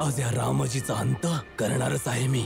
आज या रामजीचा अंत करणारच आहे मी.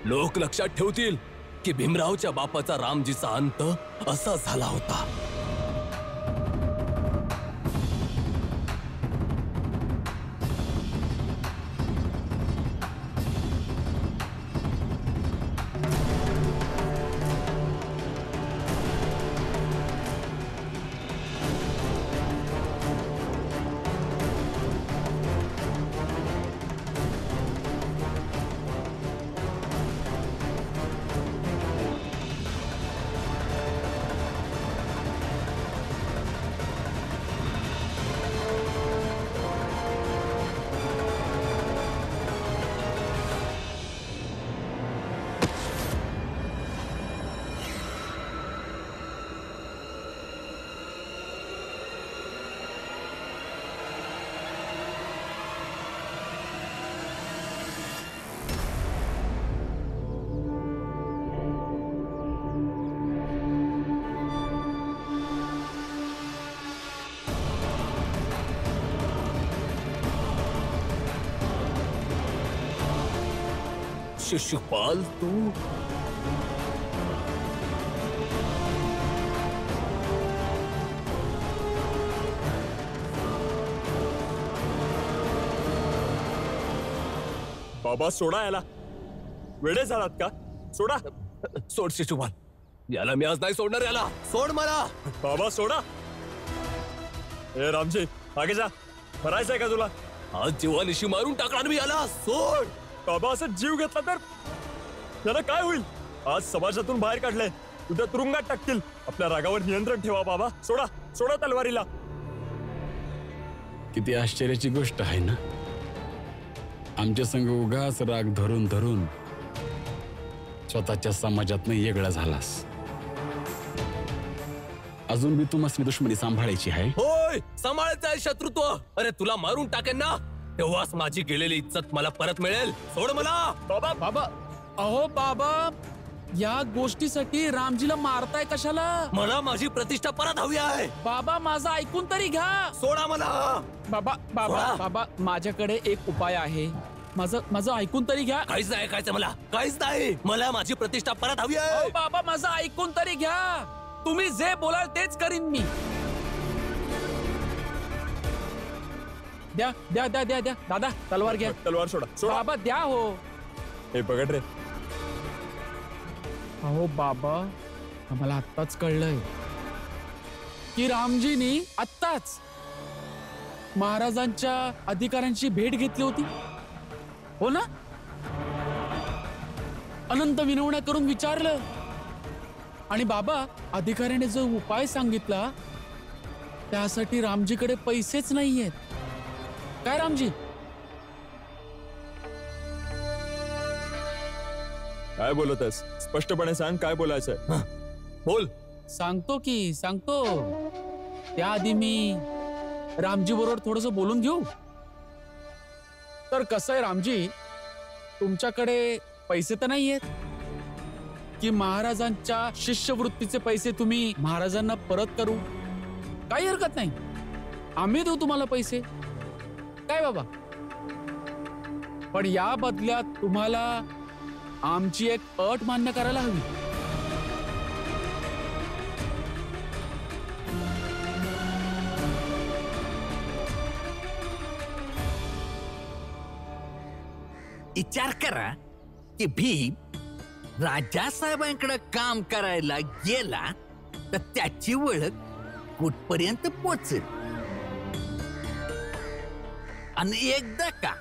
लोक लक्षात ठेवतील की भीमरावच्या बापाचा रामजीचा अंत असा झाला होता. शिशुपाल तू बाबा सोडा याला. वेडे झालात का? सोडा. सोड शिशुपाल, याला मी आज नाही सोडणार. याला सोड मला. बाबा सोडा. ए रामजी आगे जा. भरायचंय का तुला? आज जीवानिशी मारून टाकणार मी याला. सोड. बाबा असं जीव घेतला तर त्याला काय होईल? आज समाजातून बाहेर काढलंय, उद्या तुरुंगात टाकतील. आपल्या रागावर नियंत्रण ठेवा बाबा. सोडा सोडा तलवारीला. किती आश्चर्याची गोष्ट आहे ना. आमच्या संग उगाच राग धरून धरून स्वतःच्या समाजातनं वेगळा झालास. अजून बी तू मस्ती दुश्मनी सांभाळायची आहे. होय, सांभाळायचं आहे शत्रुत्व. अरे तुला मारून टाकेन ना, तेव्हाच माझी गेलेली इज्जत मला परत मिळेल. सोड मला. बाबा बाबा, अहो बाबा, या गोष्टीसाठी रामजीला मारताय कशाला? मला माझी प्रतिष्ठा परत हवी आहे. बाबा माझं ऐकून तरी घ्या. सोडा मला. बाबा बाबा सोडा. बाबा, माझ्याकडे एक उपाय आहे. माझं ऐकून तरी घ्या. काहीच नाही ऐकायचं मला. काहीच नाही. मला माझी प्रतिष्ठा परत हवी आहे. अहो बाबा, माझं ऐकून तरी घ्या. तुम्ही जे बोलाल तेच करीन मी. द्या द्या द्या द्या द्या. दादा तलवार घ्या. तलवार सोडा. सोडा. बाबा द्या हो. हे बघ रे. अहो बाबा, आम्हाला आत्ताच कळलंय की रामजीनी आत्ताच महाराजांच्या अधिकाऱ्यांची भेट घेतली होती. हो ना? अनंत विनवण्या करून विचारलं आणि बाबा अधिकाऱ्याने जो उपाय सांगितला त्यासाठी रामजीकडे पैसेच नाहीयेत. काय रामजी? काय बोलत आहेस? स्पष्टपणे सांग काय बोलायचंय. बोल. सांगतो की सांगतो. त्याआधी मी रामजी बरोबर थोडस बोलून घेऊ. तर कसं आहे रामजी, तुमच्याकडे पैसे तर नाही आहेत की महाराजांच्या शिष्यवृत्तीचे पैसे तुम्ही महाराजांना परत करू? काही हरकत नाही, आम्ही देऊ तुम्हाला पैसे. काय बाबा? पण या बदल्यात तुम्हाला आमची एक अट मान्य करायला हवी. विचार करा की भीम राजासाहेबांकडे काम करायला गेला तर त्याची ओळख कुठपर्यंत पोहोचेल. आणि एकदा का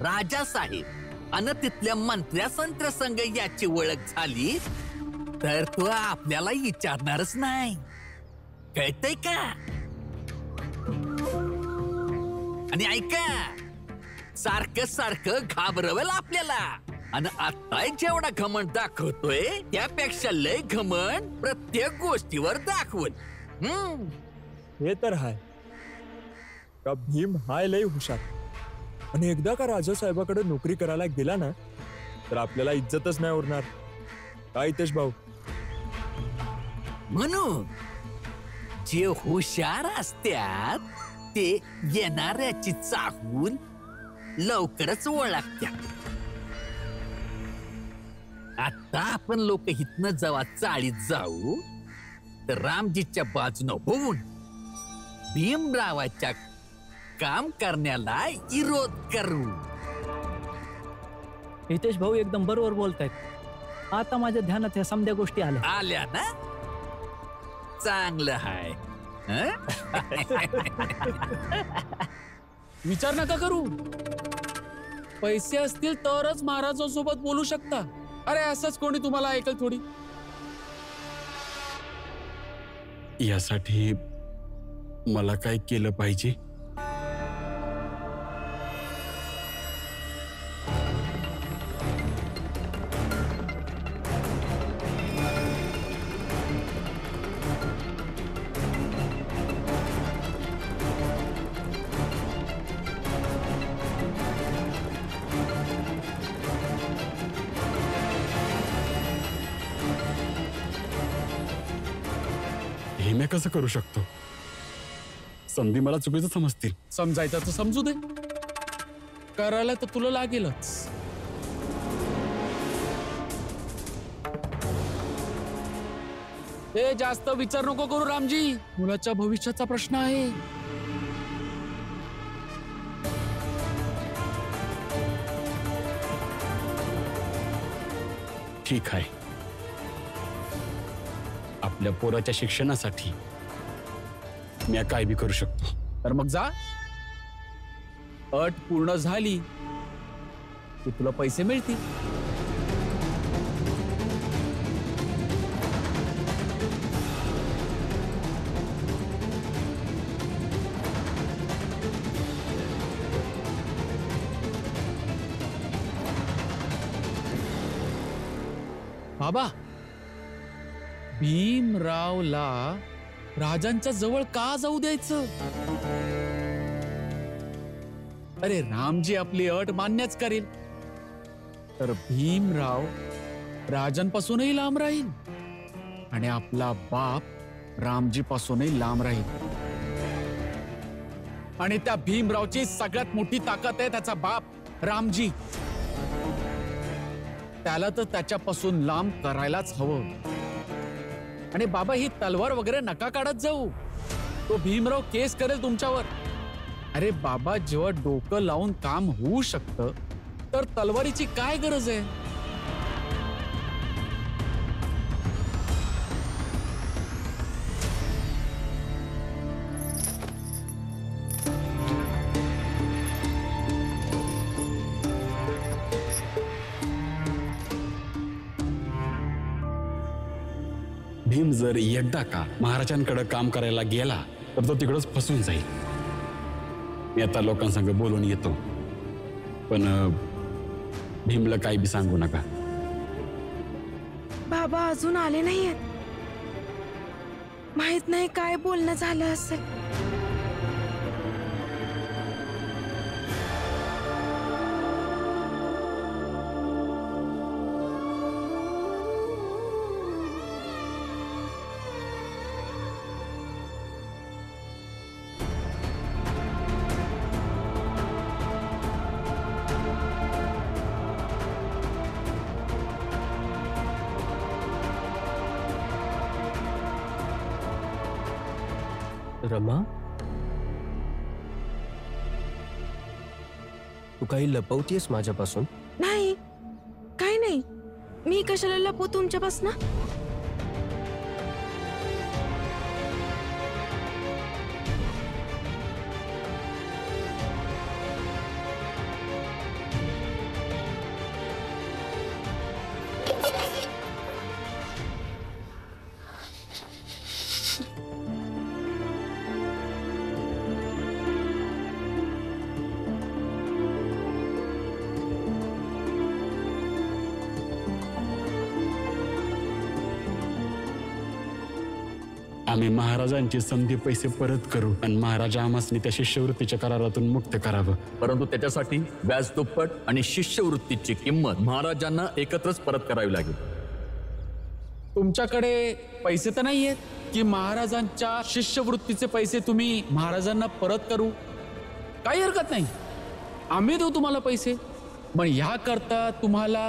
राजासाहेब आणि तिथल्या मंत्र्या संघ याची ओळख झाली तर तो आपल्याला विचारणारच नाही. कळतंय का? आणि ऐका, सारखं सारखं घाबरवेल आपल्याला. आणि आता जेवढा घमंड दाखवतोय त्यापेक्षा लय घमंड प्रत्येक गोष्टीवर दाखवल. हे तर हाय का भीम हाय लय हुशार. आणि एकदा का राजासाहेबाकडे नोकरी करायला गेला ना तर आपल्याला इज्जतच नाही उरणार. काय हितेश भाऊ? म्हणून जे हुशार असतात ते येणाऱ्याची चाहूल लवकरच ओळखत्या. आता आपण लोक इथनं जेव्हा चाळीत जाऊ तर रामजीच्या बाजूनं होऊन भीमरावाच्या काम करण्याला विरोध करू. हितेश भाऊ एकदम बरोबर बोलतायत. आता माझ्या ध्यानात ह्या समध्या गोष्टी आल्या. आल्या ना? चांगलं हाय. हं? विचार नका करू. पैसे असतील तरच महाराजांसोबत बोलू शकता. अरे असंच कोणी तुम्हाला ऐकल थोडी. यासाठी मला काय केलं पाहिजे? हे मी कसं करू शकतो? संधी मला चुकीचं समजतील. समजायचं तर समजू दे. करायला तर तुला लागेलच. हे जास्त विचार नको करू रामजी. मुलाच्या भविष्याचा प्रश्न आहे. ठीक आहे. आपल्या पोराच्या शिक्षणासाठी मी काय बी करू शकतो. तर मग जा. अट पूर्ण झाली की तुला पैसे मिळतील. बाबा, भीमरावला राजांच्या जवळ का जाऊ द्यायचं? अरे रामजी आपली अट मान्यच करेल तर भीमराव राजांपासूनही लांब राहील आणि आपला बाप रामजी पासूनही लांब राहील. आणि त्या भीमरावची सगळ्यात मोठी ताकद आहे त्याचा बाप रामजी. त्याला तर त्याच्यापासून लांब करायलाच हवं. आणि बाबा ही तलवार वगैरे नका काढत जाऊ. तो भीमराव केस करेल तुमच्यावर. अरे बाबा, जेव्हा डोकं लावून काम होऊ शकतं तर तलवारीची काय गरज आहे? भीम जर एकदा का महाराजांकडे काम करायला गेला तर तो तिकडच फसून जाईल. मी आता लोकांसंग बोलून येतो, पण भीमला काही बी सांगू नका. बाबा अजून आले नाहीयेत. माहित नाही काय बोलणं झालं असेल. रमा, तू काही लपवतीयस माझ्यापासून? नाही, काय नाही. मी कशाला लपू तुमच्यापासून? आम्ही महाराजांचे संधी पैसे परत करू आणि महाराजा आम्हासनी त्या शिष्यवृत्तीच्या करारातून मुक्त करावं. परंतु त्याच्यासाठी व्याज दुप्पट आणि शिष्यवृत्तीची किंमत महाराजांना एकत्रच परत करावी लागेल. तुमच्याकडे पैसे तर नाहीयेत की महाराजांच्या शिष्यवृत्तीचे पैसे तुम्ही महाराजांना परत करू? काही हरकत नाही. आम्ही देऊ तुम्हाला पैसे, पण ह्या करता तुम्हाला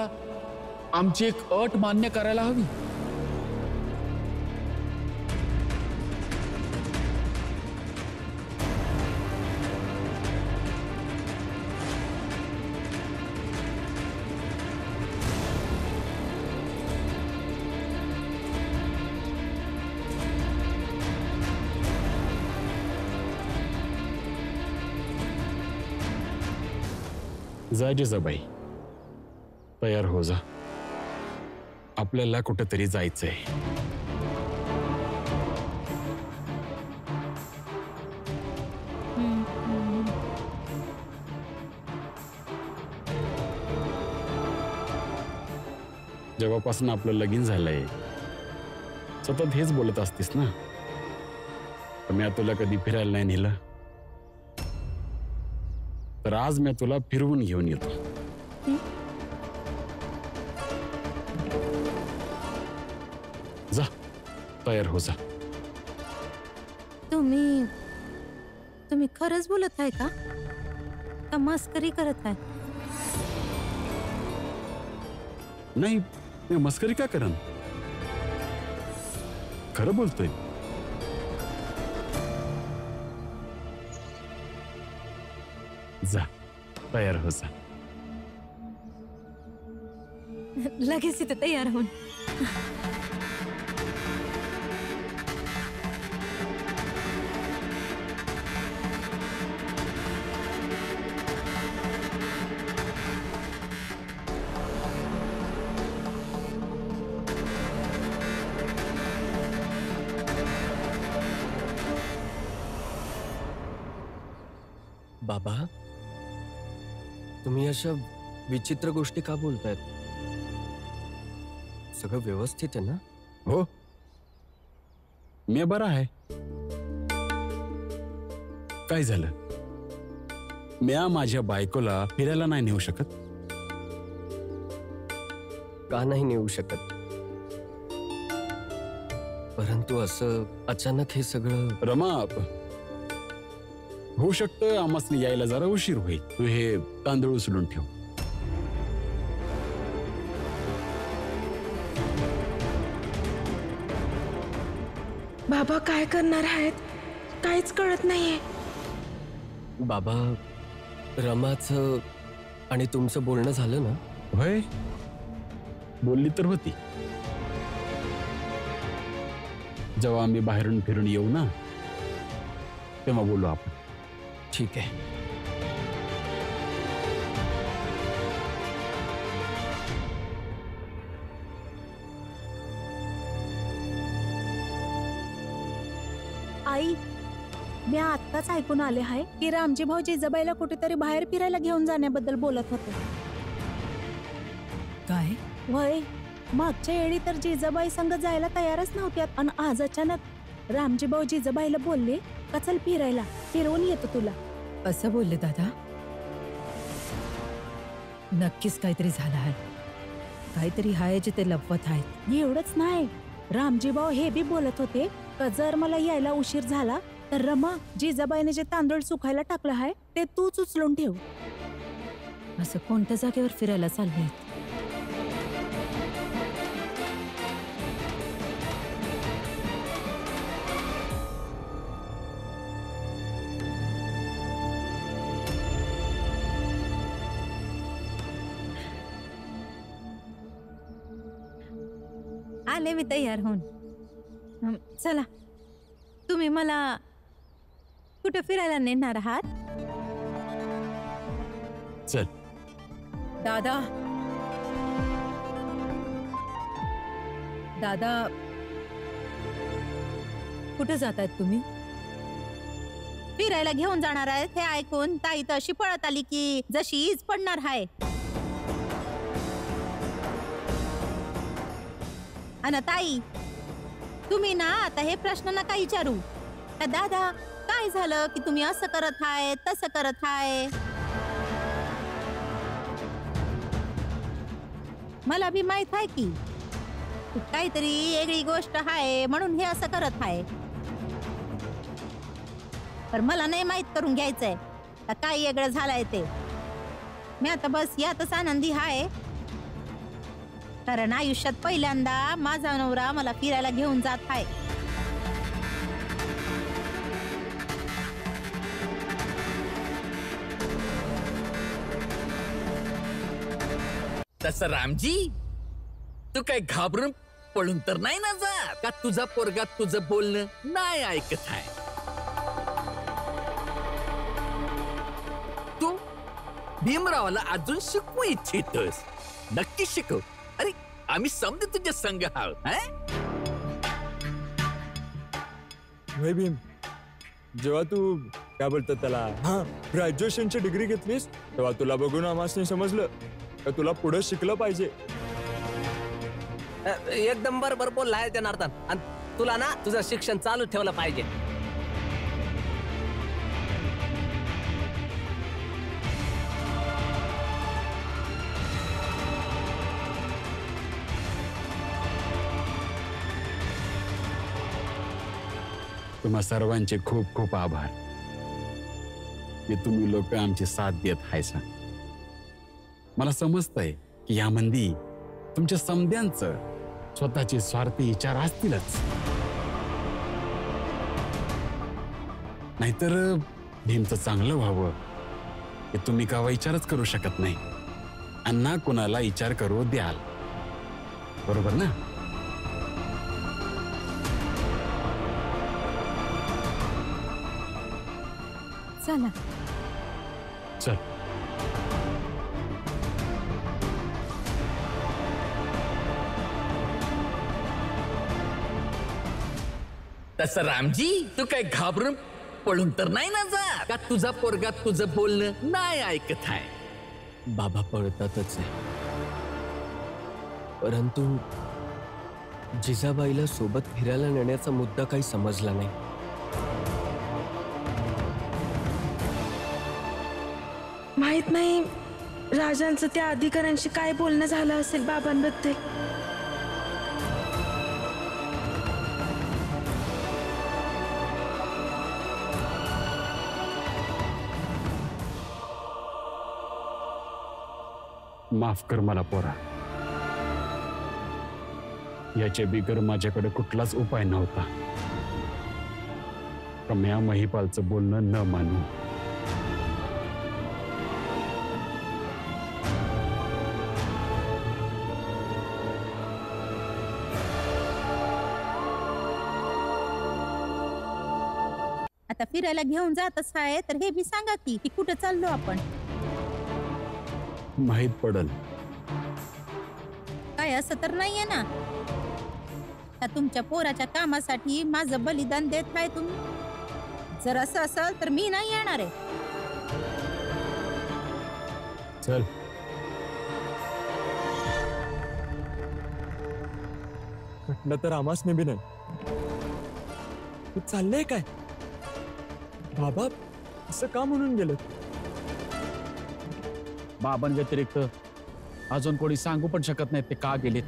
आमची एक अट मान्य करायला हवी. जा जिजाबाई, तयार हो जा. आपल्याला कुठेतरी जायचंय. जेव्हापासून आपलं लगीन झालंय सतत हेच बोलत असतीस ना, तर मी तुला कधी फिरायला नाही नेलं, तर आज मी तुला फिरवून घेऊन येतो. जा, तयार हो जा. तुम्ही खरंच बोलत आहे का मस्करी करत आहे? नाही, मी मस्करी का करन, खरं बोलतोय. जा, तयार हो जा. लगेच इथे तयार होऊन. बाबा, तुम्ही अशा विचित्र गोष्टी का बोलतायत? सगळं व्यवस्थित आहे ना? हो, मी बरा आहे. काय झालं? मी माझ्या बायकोला फिरायला नाही नेऊ शकत? का नाही नेऊ शकत? परंतु असं अचानक हे सगळं. रमा, होऊ शकतं आम्हाला यायला जरा उशीर होईल. तू हे तांदूळ उचलून ठेव. बाबा काय करणार आहेत काहीच कळत नाहीये. बाबा, रमाचं आणि तुमचं बोलणं झालं ना? होय, बोलली तर होती. जेव्हा आम्ही बाहेरून फिरून येऊ ना तेव्हा बोलू आपण. ठीक आहे. आई, मी आत्ताच ऐकून आले आहे की रामजी भाऊ जिजाबाईला कुठेतरी बाहेर फिरायला घेऊन जाण्याबद्दल बोलत होते. काय? वय, मागच्या वेळी तर जिजाबाई संग जायला तयारच नव्हत्या आणि आज अचानक रामजी भाऊ जिजाबाईला बोलले का चल फिरायला, फिरवून येतो तुला. असं बोलले दादा? नक्कीच काहीतरी झालं आहे. काहीतरी आहे जे ते लपवत आहेत. एवढंच नाही, रामजी भाऊ हे बी बोलत होते का जर मला यायला उशीर झाला तर रमा, जिजाबाईने जे तांदूळ सुकायला टाकलं आहे ते तूच उचलून ठेव. असं कोणत्या जागेवर फिरायला चालले? आले मी तयार होऊन. चला, तुम्ही मला कुठे फिरायला नेणार आहात? चल. दादा, दादा, कुठे जात आहेत तुम्ही? फिरायला घेऊन जाणार आहेत हे ऐकून ताई तर अशी पळत आली की जशी ईज पडणार आहे. अन ताई, तुम्ही ना आता हे प्रश्न नका विचारू. दादा, काय झालं की तुम्ही असं करत आहे तसं करत आहे? मला बी माहित आहे की काहीतरी वेगळी गोष्ट आहे म्हणून हे असं करत आहे. पण मला नाही माहित करून घ्यायचंय का काय वेगळं झालंय ते. मी आता बस यातच आनंदी हाय, कारण आयुष्यात पहिल्यांदा माझा नवरा मला फिरायला घेऊन जात आहे. तसं रामजी, तू काय घाबरून पळून तर नाही ना जात का? तुझा पोरगा तुझं बोलणं नाही ऐकत आहे. तू भीमरावाला अजून शिकवू इच्छितोस. नक्की शिकव. अरे आम्ही समजे तुझ्या संघ आहोत. होय भीम, जेव्हा तू काय बोलतात त्याला ग्रॅज्युएशनची डिग्री घेतलीस तेव्हा तुला बघून आम्हाला समजलं का तुला पुढे शिकलं पाहिजे. एकदम बरोबर बोलला आहे जनार्दन. आणि तुला ना तुझं शिक्षण चालू ठेवलं पाहिजे. तुम्हा सर्वांचे खूप खूप आभार की तुम्ही लोक आमची साथ देत हायसा. मला समजतंय की यामध्ये तुमच्या समद्यांचं स्वतःचे स्वार्थी विचार असतीलच, नाहीतर भीमचं चांगलं व्हावं हे तुम्ही का विचारच करू शकत नाही आणि ना कुणाला विचार करू द्याल. बरोबर ना? चला चल. तसं रामजी, तू काय घाबरून पळून तर नाही ना जात का? तुझा पोरगा तुझं बोलणं नाही ऐकत आहे. बाबा पळतातच आहे, परंतु जिजाबाईला सोबत फिरायला नेण्याचा मुद्दा काही समजला नाही. माहित नाही राजांचं त्या अधिकाऱ्यांशी काय बोलणं झालं असेल बाबांबद्दल. माफ कर मला पोरा. याच्या बिगर माझ्याकडे कुठलाच उपाय नव्हता. कम्या महिपालचं बोलणं न मानू. आता फिरायला घेऊन जातच आहे तर हे बी सांगा की कुठं चाललो आपण. माहित पडल. काय असं तर नाहीये ना का तुमच्या पोराच्या कामासाठी माझं बलिदान देत आहे तुम्ही? जर असं असेल तर मी नाही येणार आहे. चल. म्हटलं तर आमासने बी नाही. चाललंय काय? बाबा असं का म्हणून गेलं? बाबांव्यतिरिक्त अजून कोणी सांगू पण शकत नाही ते का गेलेत.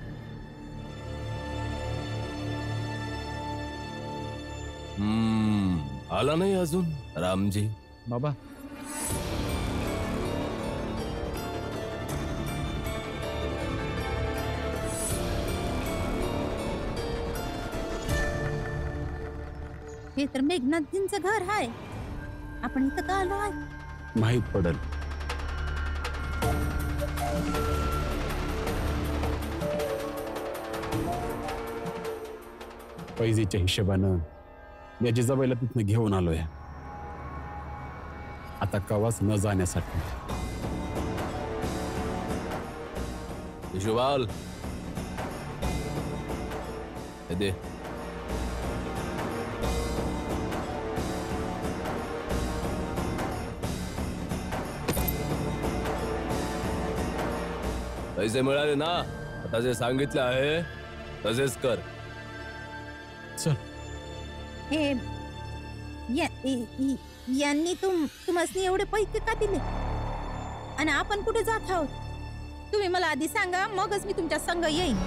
आला नाही अजून रामजी. बाबा हे तर मेघनाथजींचं घर आहे. आपण इथं का आलो आहे? माहित पडल. पैजेच्या हिशोबानं या जिजाबाईला तिथनं घेऊन आलोय. आता कवाच न जाण्यासाठी. शिवाल हे दे. पैसे मिळाले ना? आता जे सांगितलं आहे तसेच कर. चल. हे यांनी तुम्हाला एवढे पैसे का दिले आणि आपण कुठे जात आहोत? तुम्ही मला आधी सांगा, मगच मी तुमच्या संग येईन.